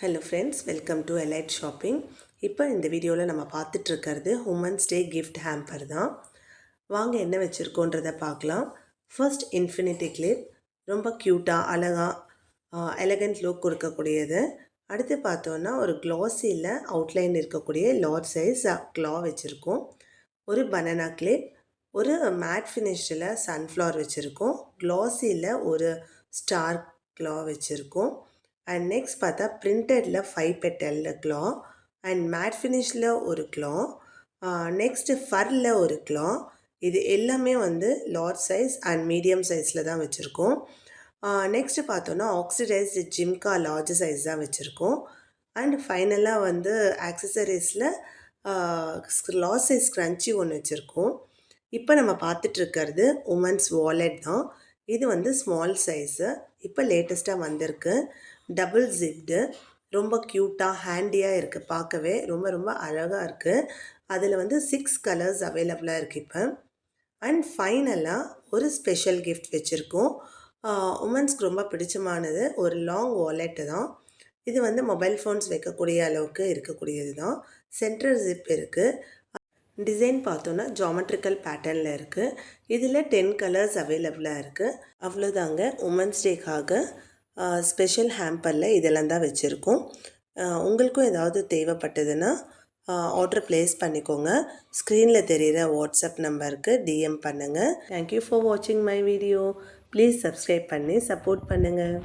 Hello friends, welcome to elite shopping. இப்போ இந்த வீடியோவில் நம்ம பார்த்துட்ருக்கிறது உமன்ஸ் டே கிஃப்ட் ஹேம்பர் தான். வாங்க என்ன வச்சுருக்கோன்றதை பார்க்கலாம். ஃபர்ஸ்ட் இன்ஃபினிட்டி கிளிப், ரொம்ப க்யூட்டாக அழகாக எலகண்ட் லுக் கொடுக்கக்கூடியது. அடுத்து பார்த்தோன்னா ஒரு க்ளாஸியில் அவுட்லைன் இருக்கக்கூடிய லார்ஜ் சைஸ் க்ளா வச்சுருக்கோம். ஒரு பனானா கிளிப், ஒரு மேட் ஃபினிஷில் சன்ஃப்ளவர் வச்சுருக்கோம். க்ளாஸியில் ஒரு ஸ்டார் க்ளா வச்சுருக்கோம். அண்ட் நெக்ஸ்ட் பார்த்தா பிரிண்டடில் 5 பெட்டல் க்ளா அண்ட் மேட் ஃபினிஷில் ஒரு க்ளா, நெக்ஸ்ட்டு ஃபரில் ஒரு க்ளா. இது எல்லாமே வந்து லார்ஜ் சைஸ் அண்ட் மீடியம் சைஸில் தான் வச்சுருக்கோம். நெக்ஸ்ட்டு பார்த்தோன்னா ஆக்சிடைஸ்டு ஜிம்கா லார்ஜ் சைஸ் தான் வச்சுருக்கோம். அண்ட் ஃபைனலாக வந்து ஆக்சசரிஸில் லார்ஜ் சைஸ் ஸ்க்ரன்ச்சி ஒன்று வச்சுருக்கோம். இப்போ நம்ம பார்த்துட்ருக்கிறது உமன்ஸ் வாலெட் தான். இது வந்து ஸ்மால் சைஸு, இப்போ லேட்டஸ்ட்டாக வந்திருக்கு. டபுள் ஜிப்டு, ரொம்ப க்யூட்டாக ஹேண்டியாக இருக்குது, பார்க்கவே ரொம்ப ரொம்ப அழகாக இருக்குது. அதில் வந்து 6 கலர்ஸ் அவைலபிளாக இருக்குது இப்போ. அண்ட் ஃபைனலாக ஒரு ஸ்பெஷல் கிஃப்ட் வச்சுருக்கோம். உமன்ஸ்க்கு ரொம்ப பிடிச்சமானது ஒரு லாங் வாலெட்டு தான். இது வந்து மொபைல் ஃபோன்ஸ் வைக்கக்கூடிய அளவுக்கு இருக்கக்கூடியது தான். சென்ட்ரல் ஜிப் இருக்குது. டிசைன் பார்த்தோன்னா ஜாமெட்ரிக்கல் பேட்டர்னில் இருக்குது. இதில் 10 கலர்ஸ் அவைலபிளாக இருக்குது. அவ்வளோதாங்க, உமன்ஸ் டேக்காக ஸ்பெஷல் ஹேம்பரில் இதெல்லாம் தான் வச்சுருக்கோம். உங்களுக்கும் ஏதாவது தேவைப்பட்டதுன்னா ஆர்டர் ப்ளேஸ் பண்ணிக்கோங்க. ஸ்க்ரீனில் தெரிகிற வாட்ஸ்அப் நம்பருக்கு டிஎம் பண்ணுங்கள். தேங்க்யூ ஃபார் வாட்சிங் மை வீடியோ. ப்ளீஸ் சப்ஸ்கிரைப் பண்ணி சப்போர்ட் பண்ணுங்கள்.